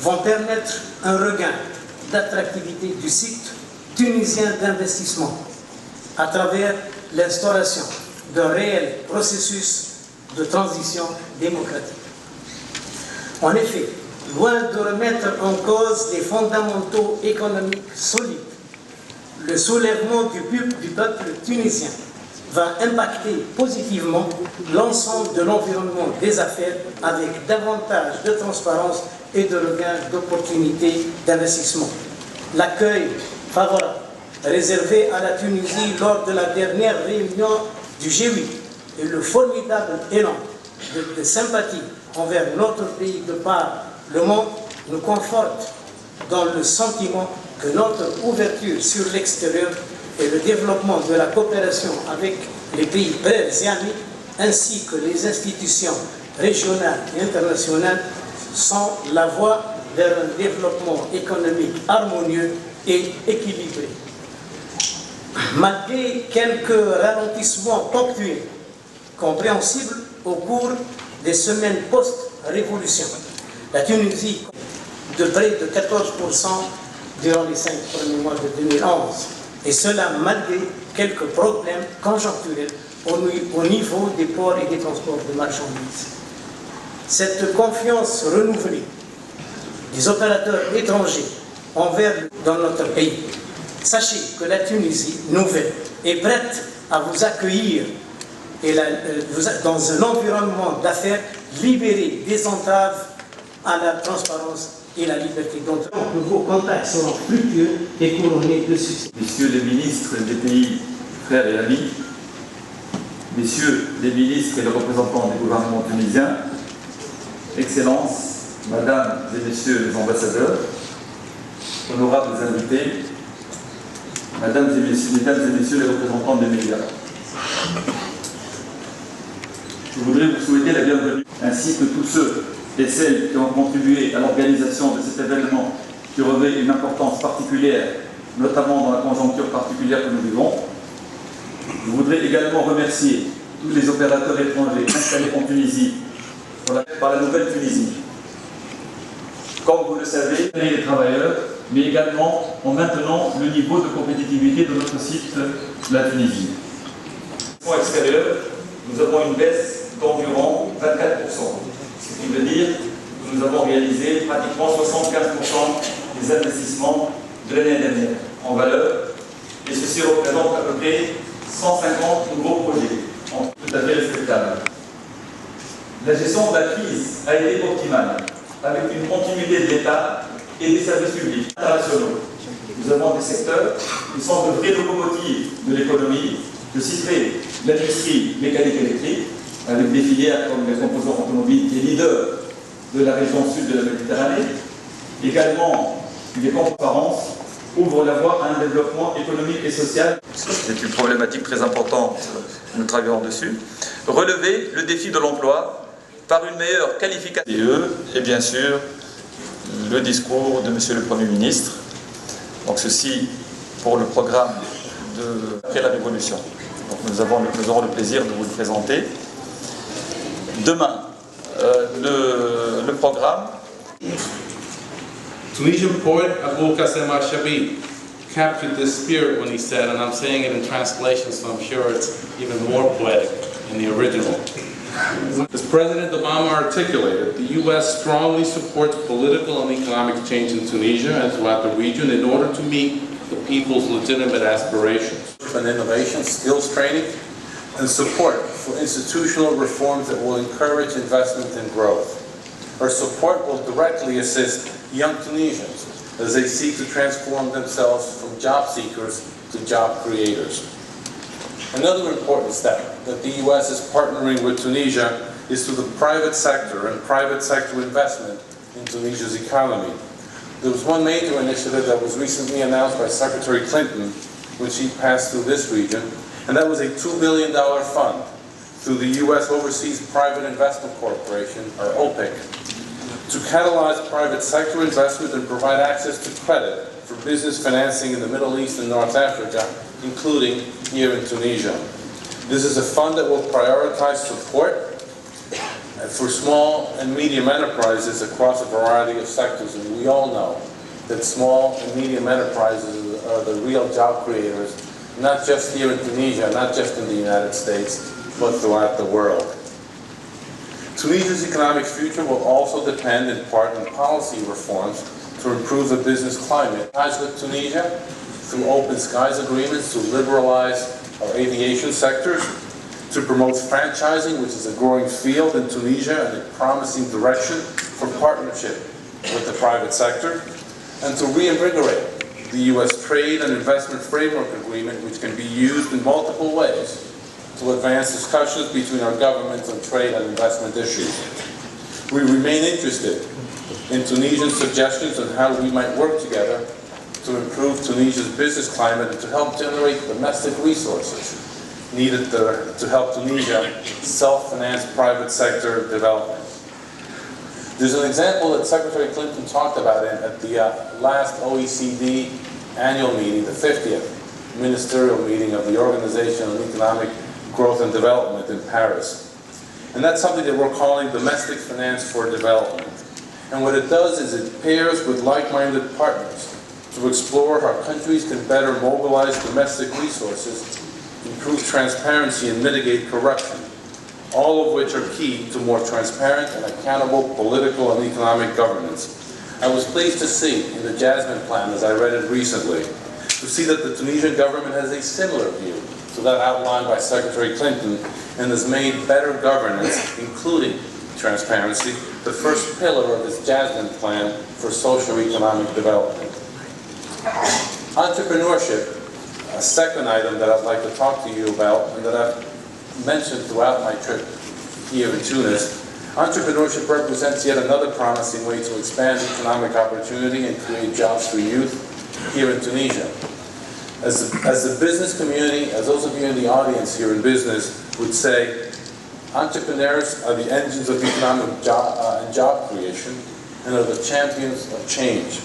Vont permettre un regain d'attractivité du site tunisien d'investissement à travers l'instauration d'un réel processus de transition démocratique. En effet, loin de remettre en cause les fondamentaux économiques solides, le soulèvement du peuple tunisien va impacter positivement l'ensemble de l'environnement des affaires avec davantage de transparence et de regain d'opportunités d'investissement. L'accueil favorable réservé à la Tunisie lors de la dernière réunion du G8 et le formidable élan de sympathie envers notre pays de par le monde nous conforte dans le sentiment que notre ouverture sur l'extérieur et le développement de la coopération avec les pays frères et amis, ainsi que les institutions régionales et internationales, sont la voie vers un développement économique harmonieux et équilibré. Malgré quelques ralentissements ponctuels, compréhensibles au cours des semaines post-révolution, la Tunisie de près de 14% durant les 5 premiers mois de 2011, et cela malgré quelques problèmes conjoncturels au niveau des ports et des transports de marchandises. Cette confiance renouvelée des opérateurs étrangers dans notre pays, sachez que la Tunisie nouvelle est prête à vous accueillir dans un environnement d'affaires libéré des entraves à la transparence et la liberté. Donc, vos contacts seront fructueux et couronnés de succès. Messieurs les ministres des pays frères et amis, messieurs les ministres et les représentants du gouvernement tunisien, Excellences, Mesdames et Messieurs les ambassadeurs, honorables invités, Mesdames et Messieurs les représentants des médias. Je voudrais vous souhaiter la bienvenue, ainsi que tous ceux et celles qui ont contribué à l'organisation de cet événement qui revêt une importance particulière, notamment dans la conjoncture particulière que nous vivons. Je voudrais également remercier tous les opérateurs étrangers installés en Tunisie par la nouvelle Tunisie. Comme vous le savez, les travailleurs, mais également en maintenant le niveau de compétitivité de notre site, la Tunisie. Au extérieur, nous avons une baisse d'environ 24%, ce qui veut dire que nous avons réalisé pratiquement 75% des investissements de l'année dernière en valeur, et ceci représente à peu près 150 nouveaux projets, tout à fait respectables. La gestion de la crise a été optimale, avec une continuité de l'État et des services publics internationaux. Nous avons des secteurs qui sont de vraies locomotives de l'économie. Je citerai l'industrie mécanique électrique, avec des filières comme les composants automobiles qui est leader de la région sud de la Méditerranée, également des transparences ouvre la voie à un développement économique et social. C'est une problématique très importante, nous travaillons dessus. Relever le défi de l'emploi par une meilleure qualification et bien sûr le discours de Monsieur le Premier ministre. Donc ceci pour le programme après la Révolution. Donc nous aurons le plaisir de vous le présenter. Demain, le programme. Tunisian poet Abou Qasim al-Shabib captured this spirit when he said, and I'm saying it in translation so I'm sure it's even more poetic in the original. As President Obama articulated, the U.S. strongly supports political and economic change in Tunisia and throughout the region in order to meet the people's legitimate aspirations. And innovation, skills training, and support for institutional reforms that will encourage investment and growth. Our support will directly assist young Tunisians as they seek to transform themselves from job seekers to job creators. Another important step that the U.S. is partnering with Tunisia is through the private sector and private sector investment in Tunisia's economy. There was one major initiative that was recently announced by Secretary Clinton when she passed through this region, and that was a $2 billion fund through the U.S. Overseas Private Investment Corporation, or OPIC, to catalyze private sector investment and provide access to credit for business financing in the Middle East and North Africa, including here in Tunisia. This is a fund that will prioritize support for small and medium enterprises across a variety of sectors, and we all know that small and medium enterprises are the real job creators, not just here in Tunisia, not just in the United States, but throughout the world. Tunisia's economic future will also depend in part on policy reforms to improve the business climate. Ties with Tunisia through open skies agreements to liberalize our aviation sectors, to promote franchising, which is a growing field in Tunisia and a promising direction for partnership with the private sector, and to reinvigorate the U.S. Trade and Investment Framework Agreement, which can be used in multiple ways to advance discussions between our governments on trade and investment issues. We remain interested in Tunisia's suggestions on how we might work together to improve Tunisia's business climate and to help generate domestic resources needed to help Tunisia self-finance private sector development. There's an example that Secretary Clinton talked about at the last OECD annual meeting, the 50th ministerial meeting of the Organization on Economic Growth and Development in Paris. And that's something that we're calling domestic finance for development. And what it does is it pairs with like-minded partners to explore how countries can better mobilize domestic resources, improve transparency, and mitigate corruption, all of which are key to more transparent and accountable political and economic governance. I was pleased to see in the Jasmine Plan, as I read it recently, to see that the Tunisian government has a similar view to that outlined by Secretary Clinton and has made better governance, including transparency, the first pillar of its Jasmine Plan for socio-economic development. Entrepreneurship, a second item that I'd like to talk to you about and that I've mentioned throughout my trip here in Tunis. Entrepreneurship represents yet another promising way to expand economic opportunity and create jobs for youth here in Tunisia. As the business community, as those of you in the audience here in business would say, entrepreneurs are the engines of economic job creation and are the champions of change.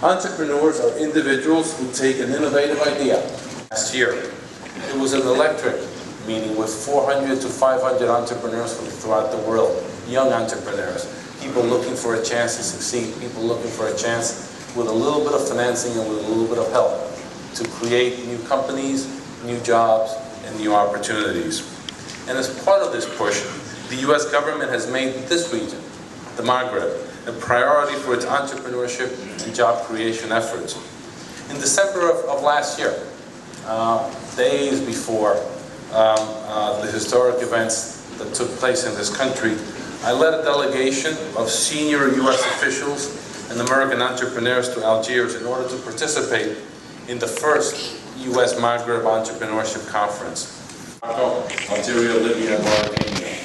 Entrepreneurs are individuals who take an innovative idea. Last year, it was an electric meeting with 400 to 500 entrepreneurs from throughout the world, young entrepreneurs, people looking for a chance to succeed, people looking for a chance with a little bit of financing and with a little bit of help to create new companies, new jobs, and new opportunities. And as part of this push, the U.S. government has made this region, the Maghreb, a priority for its entrepreneurship and job creation efforts. In December of last year, days before the historic events that took place in this country, I led a delegation of senior U.S. officials and American entrepreneurs to Algiers in order to participate in the first U.S. Maghreb Entrepreneurship Conference. Algeria, Libya, and Mauritania.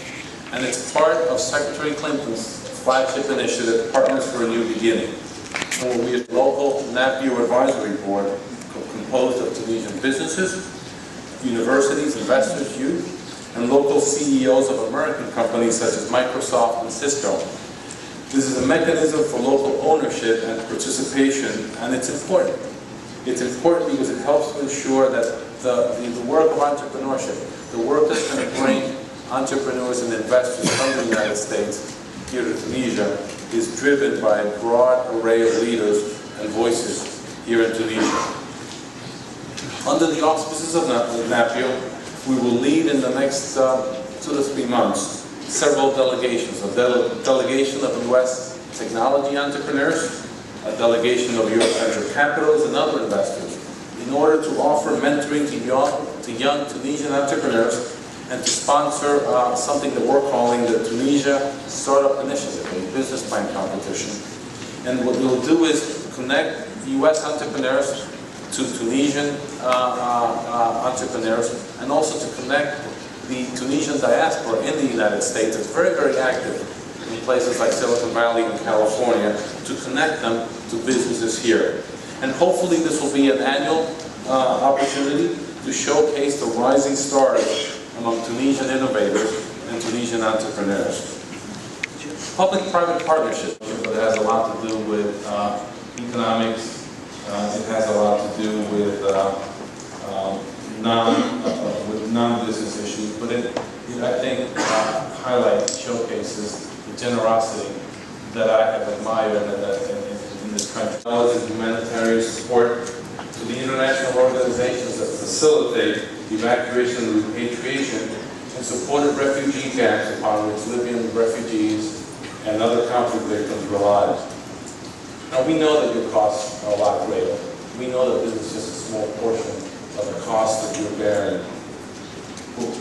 And it's part of Secretary Clinton's flagship initiative, Partners for a New Beginning. We are a local NAPU advisory board composed of Tunisian businesses, universities, investors, youth, and local CEOs of American companies such as Microsoft and Cisco. This is a mechanism for local ownership and participation, and it's important. It's important because it helps to ensure that the work of entrepreneurship, the work that's going to bring entrepreneurs and investors from the United States here to Tunisia, is driven by a broad array of leaders and voices here in Tunisia. Under the auspices of NAPU, we will lead in the next 2 to 3 months several delegations. A delegation of U.S. technology entrepreneurs, a delegation of U.S. venture capitals and other investors, in order to offer mentoring to young Tunisian entrepreneurs and to sponsor something that we're calling the Tunisia Startup Initiative, a business plan competition. And what we'll do is connect U.S. entrepreneurs to Tunisian entrepreneurs, and also to connect the Tunisian diaspora in the United States. It's very, very active in places like Silicon Valley and California, to connect them to businesses here. And hopefully this will be an annual opportunity to showcase the rising stars among Tunisian innovators and Tunisian entrepreneurs. Public-private partnership, but it has a lot to do with economics. It has a lot to do with non-business issues, but it I think highlights, showcases the generosity that I have admired in this country. As well as humanitarian support to the international organizations that facilitate evacuation and repatriation and supported refugee camps upon which Libyan refugees and other conflict victims rely. Now we know that your costs are a lot greater. We know that this is just a small portion of the cost that you're bearing.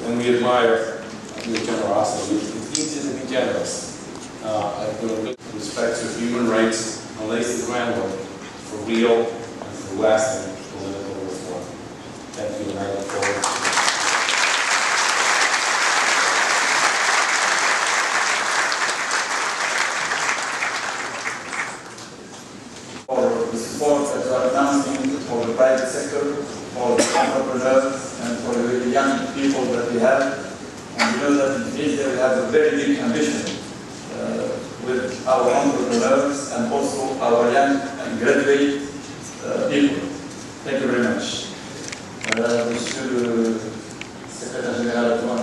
And we admire your generosity. It's easy to be generous. Doing good respect for human rights and lays the groundwork for real and for lasting political reform. Thank you, and I look forward. For the support that you are announcing for the private sector, for the entrepreneurs, and for the young people that we have. And we know that in Tunisia we have a very big ambition with our entrepreneurs and also our young and graduate people. Thank you very much. Monsieur le Secrétaire Général adjoint